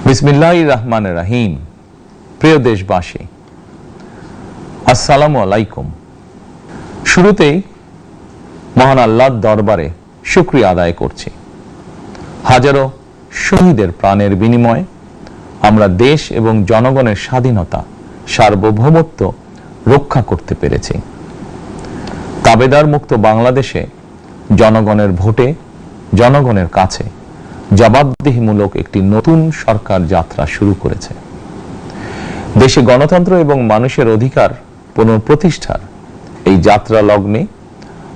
বিসমিল্লাহির রহমানির রহিম। প্রিয় দেশবাসী, আসসালামু আলাইকুম। শুরুতেই মহান আল্লাহর দরবারে শুকরিয়া আদায় করছি। হাজারো শহীদের প্রাণের বিনিময়ে আমরা দেশ এবং জনগণের স্বাধীনতা, সার্বভৌমত্ব রক্ষা করতে পেরেছি। তাবেদার মুক্ত বাংলাদেশে জনগণের ভোটে জনগণের কাছে জবাবদিহিমূলক একটি নতুন সরকার যাত্রা শুরু করেছে। দেশে গণতন্ত্র এবং মানুষের অধিকার পুনঃপ্রতিষ্ঠার এই যাত্রা লগ্নে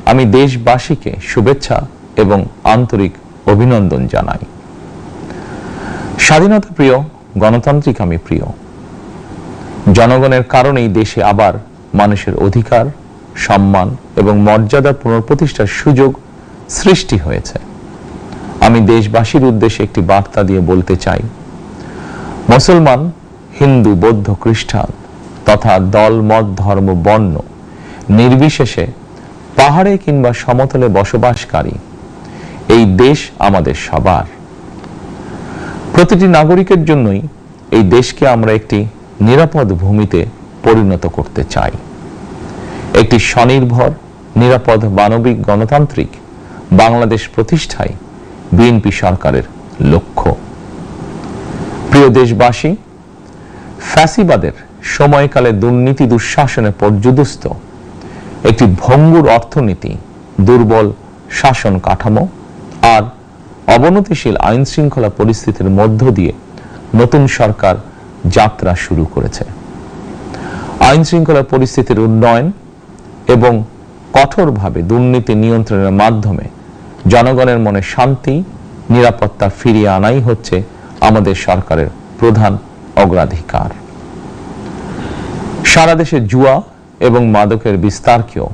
আমি দেশবাসীকে শুভেচ্ছা এবং আন্তরিক অভিনন্দন জানাই। স্বাধীনতা প্রিয়, গণতান্ত্রিক আমি প্রিয়। জনগণের কারণেই দেশে আবার মানুষের অধিকার, সম্মান এবং মর্যাদা পুনঃপ্রতিষ্ঠার সুযোগ সৃষ্টি হয়েছে। আমি দেশবাসীর উদ্দেশ্যে একটি বার্তা দিয়ে বলতে চাই, মুসলমান, হিন্দু, বৌদ্ধ, খ্রিস্টান তথা দল, মত, ধর্ম, বর্ণ নির্বিশেষে পাহাড়ে কিংবা সমতলে বসবাসকারী এই দেশ আমাদের সবার। প্রতিটি নাগরিকের জন্যই এই দেশকে আমরা একটি নিরাপদ ভূমিতে পরিণত করতে চাই। একটি স্বনির্ভর, নিরাপদ, মানবিক, গণতান্ত্রিক বাংলাদেশ প্রতিষ্ঠায় বিএনপি সরকারের লক্ষ্য। প্রিয় দেশবাসী, ফ্যাসিবাদের সময়কালে দুর্নীতি, দুঃশাসনে পর্যুদস্ত একটি ভঙ্গুর অর্থনীতি, দুর্বল শাসন কাঠামো আর অবনতিশীল আইন শৃঙ্খলা পরিস্থিতির মধ্য দিয়ে নতুন সরকার যাত্রা শুরু করেছে। আইন শৃঙ্খলা পরিস্থিতির উন্নয়ন এবং কঠোরভাবে দুর্নীতি নিয়ন্ত্রণের মাধ্যমে জনগণের মনে শান্তি, নিরাপত্তা ফিরিয়ে আনাই হচ্ছে আমাদের সরকারের প্রধান অগ্রাধিকার। সারা দেশে জুয়া এবং মাদকের বিস্তারকেও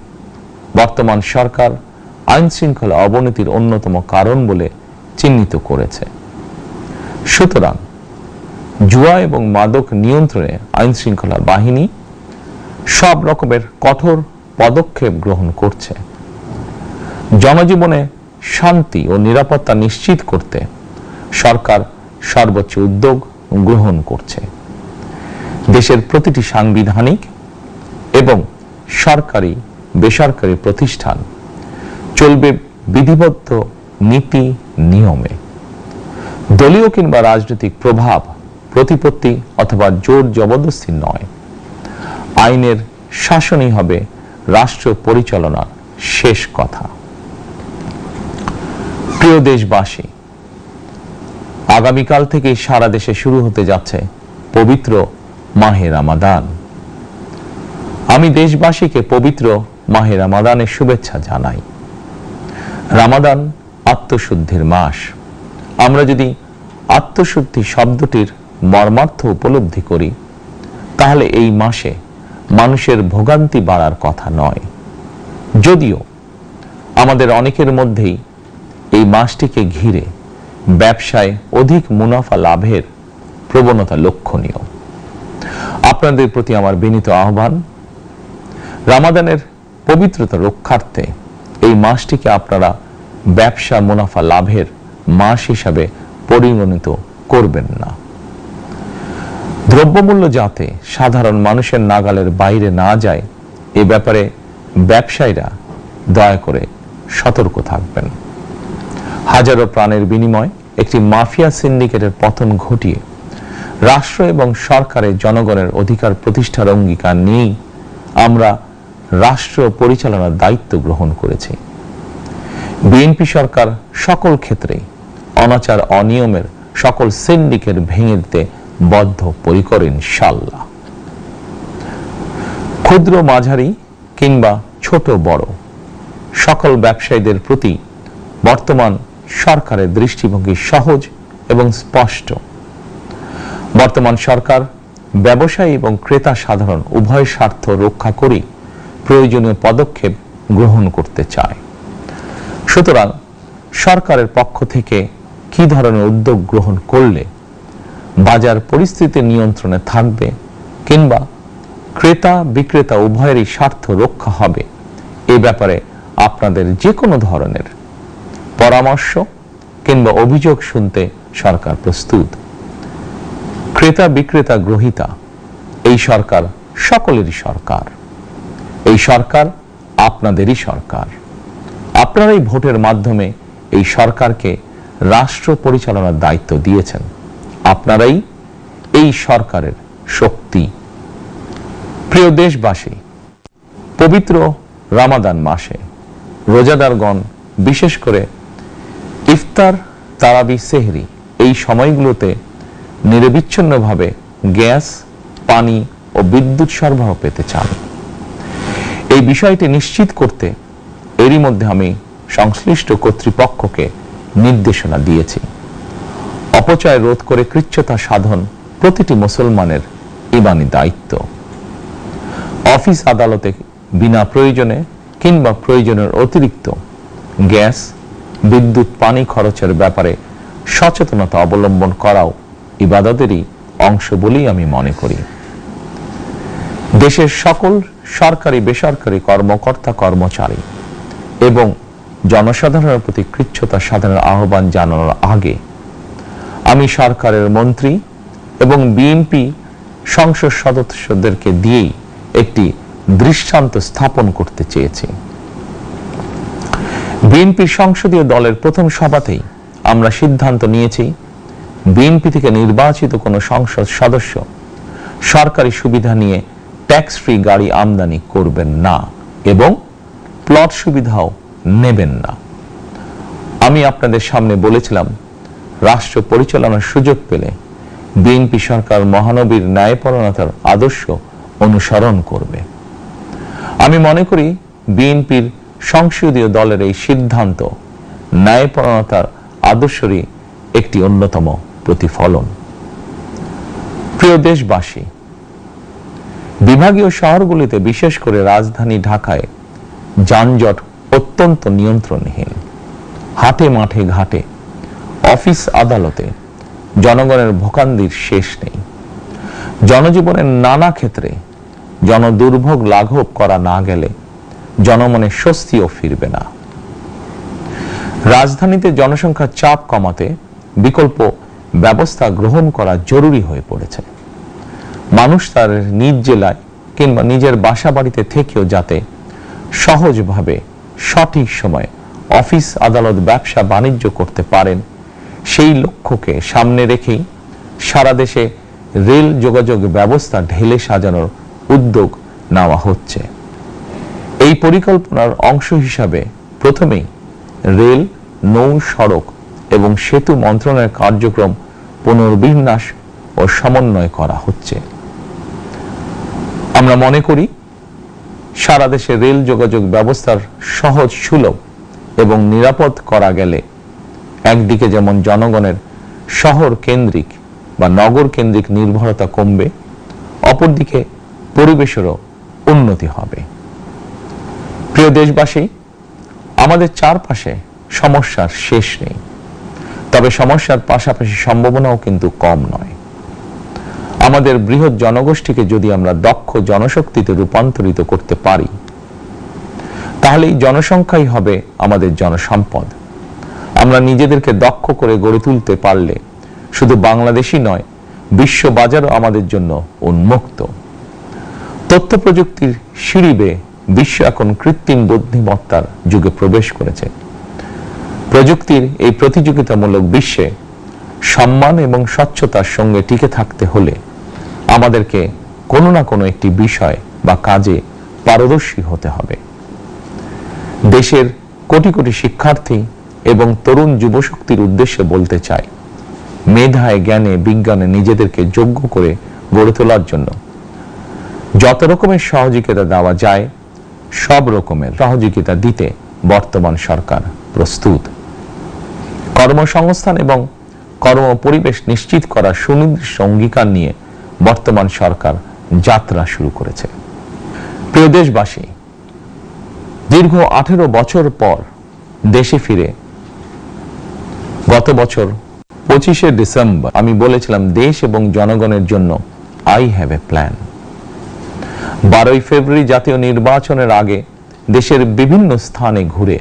বর্তমান সরকার আইন শৃঙ্খলা অবনতির অন্যতম কারণ বলে চিহ্নিত করেছে। সুতরাং জুয়া এবং মাদক নিয়ন্ত্রণে আইন শৃঙ্খলা বাহিনী সব রকমের কঠোর পদক্ষেপ গ্রহণ করছে। জনজীবনে শান্তি ও নিরাপত্তা নিশ্চিত করতে সরকার সর্বোচ্চ উদ্যোগ গ্রহণ করছে। দেশের প্রতিটি সাংবিধানিক এবং সরকারি, বেসরকারি প্রতিষ্ঠান চলবে বিধিবদ্ধ নীতি নিয়মে। দলীয় কিংবা রাজনৈতিক প্রভাব, প্রতিপত্তি অথবা জোর জবরদস্তি নয়। আইনের শাসনই হবে রাষ্ট্র পরিচালনার শেষ কথা। প্রিয় দেশবাসী, আগামীকাল থেকে সারা দেশে শুরু হতে যাচ্ছে পবিত্র মাহে রমাদান। আমি দেশবাসীকে পবিত্র মাহে রমাদানের শুভেচ্ছা জানাই। রমাদান আত্মশুদ্ধির মাস। আমরা যদি আত্মশুদ্ধি শব্দটির মর্মার্থ উপলব্ধি করি, তাহলে এই মাসে মানুষের ভোগান্তি বাড়ার কথা নয়। যদিও আমাদের অনেকের মধ্যেই এই মাসটিকে ঘিরে ব্যবসায় অধিক মুনাফা লাভের প্রবণতা লক্ষণীয়। আপনাদের প্রতি আমার বিনীত আহ্বান, রমাদানের পবিত্রতা রক্ষার্থে এই মাসটিকে আপনারা ব্যবসা মুনাফা লাভের মাস হিসাবে পরিগণিত করবেন না। দ্রব্যমূল্য যাতে সাধারণ মানুষের নাগালের বাইরে না যায়, এ ব্যাপারে ব্যবসায়ীরা দয়া করে সতর্ক থাকবেন। হাজারো প্রাণের বিনিময়ে একটি মাফিয়া সিন্ডিকেটের পতন ঘটিয়ে রাষ্ট্র এবং সরকারের জনগণের অধিকার প্রতিষ্ঠার অঙ্গীকার নিয়েই আমরা রাষ্ট্র পরিচালনার দায়িত্ব গ্রহণ করেছি। বিএনপি সরকার সকল ক্ষেত্রেই অনাচার, অনিয়মের সকল সিন্ডিকেট ভেঙে দিতে বদ্ধপরিকর ইনশাআল্লাহ। ক্ষুদ্র, মাঝারি কিংবা ছোট বড় সকল ব্যবসায়ীদের প্রতি বর্তমান সরকারের দৃষ্টিভঙ্গি সহজ এবং স্পষ্ট। বর্তমান সরকার ব্যবসায়ী এবং ক্রেতা সাধারণ উভয় স্বার্থ রক্ষা করে প্রয়োজনীয় পদক্ষেপ গ্রহণ করতে চায়। সুতরাং সরকারের পক্ষ থেকে কি ধরনের উদ্যোগ গ্রহণ করলে বাজার পরিস্থিতি নিয়ন্ত্রণে থাকবে কিংবা ক্রেতা বিক্রেতা উভয়েরই স্বার্থ রক্ষা হবে, এ ব্যাপারে আপনাদের যে কোনো ধরনের পরামর্শ কিংবা অভিযোগ শুনতে সরকার প্রস্তুত। ক্রেতা বিক্রেতা গ্রহীতা এই সরকার সকলেরই সরকার। এই সরকার আপনাদেরই সরকার। আপনারাই ভোটের মাধ্যমে এই সরকারকে রাষ্ট্র পরিচালনার দায়িত্ব দিয়েছেন। আপনারাই এই সরকারের শক্তি। প্রিয় দেশবাসী, পবিত্র রমাদান মাসে রোজাদারগণ বিশেষ করে ইফতার, তারাবি, সেহরি এই সময়গুলোতে নিরবিচ্ছিন্নভাবে গ্যাস, পানি ও বিদ্যুৎ সরবরাহ পেতে চান। এই বিষয়টি নিশ্চিত করতে এরই মধ্যে আমি সংশ্লিষ্ট কর্তৃপক্ষকে নির্দেশনা দিয়েছি। অপচয় রোধ করে কৃচ্ছ্রতা সাধন প্রতিটি মুসলমানের ঈমানি দায়িত্ব। অফিস আদালতে বিনা প্রয়োজনে কিংবা প্রয়োজনের অতিরিক্ত গ্যাস, বিদ্যুৎ, পানি খরচের ব্যাপারে সচেতনতা অবলম্বন করাও ইবাদতেরই অংশ বলেই আমি মনে করি। দেশের সকল সরকারি বেসরকারি কর্মকর্তা কর্মচারী এবং জনসাধারণের প্রতি কৃচ্ছ্রতা সাধনের আহ্বান জানানোর আগে আমি সরকারের মন্ত্রী এবং বিএনপি সংসদ সদস্যদেরকে দিয়েই একটি দৃষ্টান্ত স্থাপন করতে চেয়েছি। বিএনপির সংসদীয় দলের প্রথম সভাতেই আমরা সিদ্ধান্ত নিয়েছি বিএনপি থেকে নির্বাচিত কোনো সংসদ সদস্য সরকারি সুবিধা নিয়ে ট্যাক্স ফ্রি গাড়ি আমদানি করবেন না এবং প্লট সুবিধাও নেবেন না। আমি আপনাদের সামনে বলেছিলাম রাষ্ট্র পরিচালনার সুযোগ পেলে বিএনপি সরকার মহানবীর ন্যায়পরায়ণতার আদর্শ অনুসরণ করবে। আমি মনে করি বিএনপির সংসদীয় দলের এই সিদ্ধান্ত ন্যায়পরায়ণতার আদর্শেরই একটি অন্যতম প্রতিফলন। প্রিয় দেশবাসী, বিভাগীয় শহরগুলিতে বিশেষ করে রাজধানী ঢাকায় যানজট অত্যন্ত নিয়ন্ত্রণহীন। হাটে মাঠে ঘাটে, অফিস আদালতে জনগণের ভোগান্তির শেষ নেই। জনজীবনের নানা ক্ষেত্রে জনদুর্ভোগ লাঘব করা না গেলে জনমনে স্বস্তিও ফিরবে না। রাজধানীতে জনসংখ্যার চাপ কমাতে বিকল্প ব্যবস্থা গ্রহণ করা জরুরি হয়ে পড়েছে। মানুষ তার নিজ জেলায় কিংবা নিজের বাসা বাড়িতে থেকেও যাতে সহজভাবে সঠিক সময়ে অফিস, আদালত, ব্যবসা বাণিজ্য করতে পারেন সেই লক্ষ্যকে সামনে রেখেই সারা দেশে রেল যোগাযোগ ব্যবস্থা ঢেলে সাজানোর উদ্যোগ নেওয়া হচ্ছে। এই পরিকল্পনার অংশ হিসাবে প্রথমেই রেল, নৌ, সড়ক এবং সেতু মন্ত্রণালয়ের কার্যক্রম পুনর্বিন্যাস ও সমন্বয় করা হচ্ছে। আমরা মনে করি সারা দেশে রেল যোগাযোগ ব্যবস্থার সহজ, সুলভ এবং নিরাপদ করা গেলে একদিকে যেমন জনগণের শহর কেন্দ্রিক বা নগর কেন্দ্রিক নির্ভরতা কমবে, অপরদিকে পরিবেশেরও উন্নতি হবে। প্রিয় দেশবাসী, আমাদের চারপাশে সমস্যার শেষ নেই, তবে সমস্যার পাশাপাশি সম্ভাবনাও কিন্তু কম নয়। আমাদের বৃহৎ জনগোষ্ঠীকে যদি আমরা দক্ষ জনশক্তিতে রূপান্তরিত করতে পারি তাহলে এই জনসংখ্যাই হবে আমাদের জনসম্পদ। আমরা নিজেদেরকে দক্ষ করে গড়ে তুলতে পারলে শুধু বাংলাদেশই নয়, বিশ্ব বাজারও আমাদের জন্য উন্মুক্ত। তথ্য প্রযুক্তির সিঁড়ি বেয়ে বিশ্ব এখন কৃত্রিম বুদ্ধিমত্তার যুগে প্রবেশ করেছে। প্রযুক্তির এই প্রতিযোগিতামূলক বিশ্বে সম্মান এবং স্বচ্ছতার সঙ্গে টিকে থাকতে হলে আমাদেরকে কোনো না কোনো একটি বিষয় বা কাজে পারদর্শী হতে হবে। দেশের কোটি কোটি শিক্ষার্থী এবং তরুণ যুবশক্তির উদ্দেশ্যে বলতে চাই, মেধায়, জ্ঞানে, বিজ্ঞানে নিজেদেরকে যোগ্য করে গড়ে তোলার জন্য যত রকমের সহযোগিতা দেওয়া যায় সব রকমের সহযোগিতা দিতে বর্তমান সরকার প্রস্তুত। কর্মসংস্থান এবং কর্ম পরিবেশ নিশ্চিত করার সুনির্দিষ্ট অঙ্গীকার নিয়ে বর্তমান সরকার যাত্রা শুরু করেছে। প্রিয় দেশবাসী, দীর্ঘ 18 বছর পর দেশে ফিরে গত বছর 25শে ডিসেম্বর আমি বলেছিলাম দেশ এবং জনগণের জন্য আই হ্যাভ এ প্ল্যান। 12ই ফেব্রুয়ারি জাতীয় নির্বাচনের আগে দেশের বিভিন্ন স্থানে ঘুরে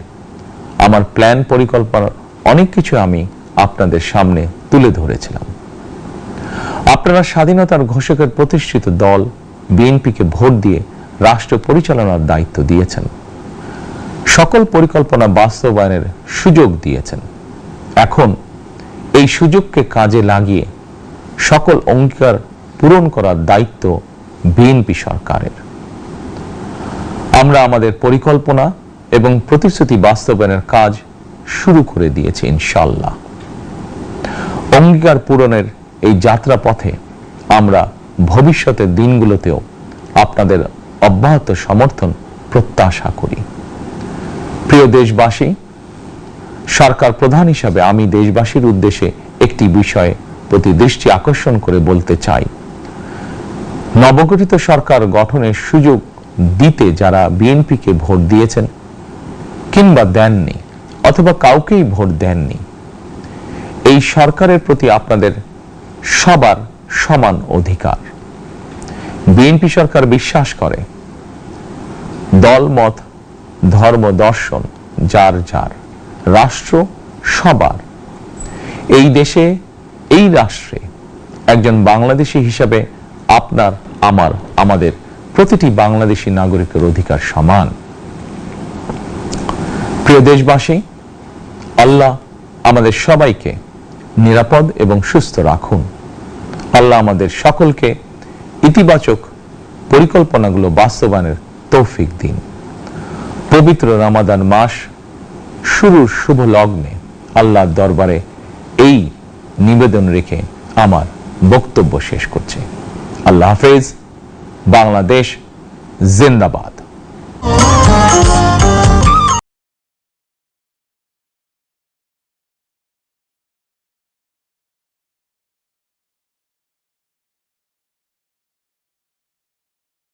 আমার প্ল্যান, পরিকল্পনার অনেক কিছু আমি আপনাদের সামনে তুলে ধরেছিলাম। আপনারা স্বাধীনতার ঘোষকের প্রতিষ্ঠিত দল বিএনপিকে ভোট দিয়ে রাষ্ট্র পরিচালনার দায়িত্ব দিয়েছেন, সকল পরিকল্পনা বাস্তবায়নের সুযোগ দিয়েছেন। এখন এই সুযোগকে কাজে লাগিয়ে সকল অঙ্গীকার পূরণ করার দায়িত্ব বিএনপি সরকারের। আমরা আমাদের পরিকল্পনা এবং প্রতিশ্রুতি বাস্তবায়নের কাজ শুরু করে দিয়েছি ইনশাআল্লাহ। অঙ্গীকার পূরণের এই যাত্রা পথে আমরা ভবিষ্যতের দিনগুলোতেও আপনাদের অব্যাহত সমর্থন প্রত্যাশা করি। প্রিয় দেশবাসী, সরকার প্রধান হিসাবে আমি দেশবাসীর উদ্দেশ্যে একটি বিষয়ে প্রতি দৃষ্টি আকর্ষণ করে বলতে চাই। নবগঠিত সরকার গঠনের সুযোগ দিতে যারা বিএনপিকে ভোট দিয়েছেন কিংবা দেননি অথবা কাউকেই ভোট দেননি, এই সরকারের প্রতি আপনাদের সবার সমান অধিকার। বিএনপি সরকার বিশ্বাস করে দল মত ধর্ম দর্শন যার যার, রাষ্ট্র সবার। এই দেশে এই রাষ্ট্রে একজন বাংলাদেশী হিসাবে আপনার আমার আমাদের প্রতিটি বাংলাদেশী নাগরিকের অধিকার সমান। প্রিয় দেশবাসী, আল্লাহ আমাদের সবাইকে নিরাপদ এবং সুস্থ রাখুন। আল্লাহ আমাদের সকলকে ইতিবাচক পরিকল্পনাগুলো বাস্তবায়নের তৌফিক দিন। পবিত্র রমাদান মাস শুরুর শুভ লগ্নে আল্লাহর দরবারে এই নিবেদন রেখে আমার বক্তব্য শেষ করছি। আল্লাহ হাফেজ। বাংলাদেশ জিন্দাবাদ।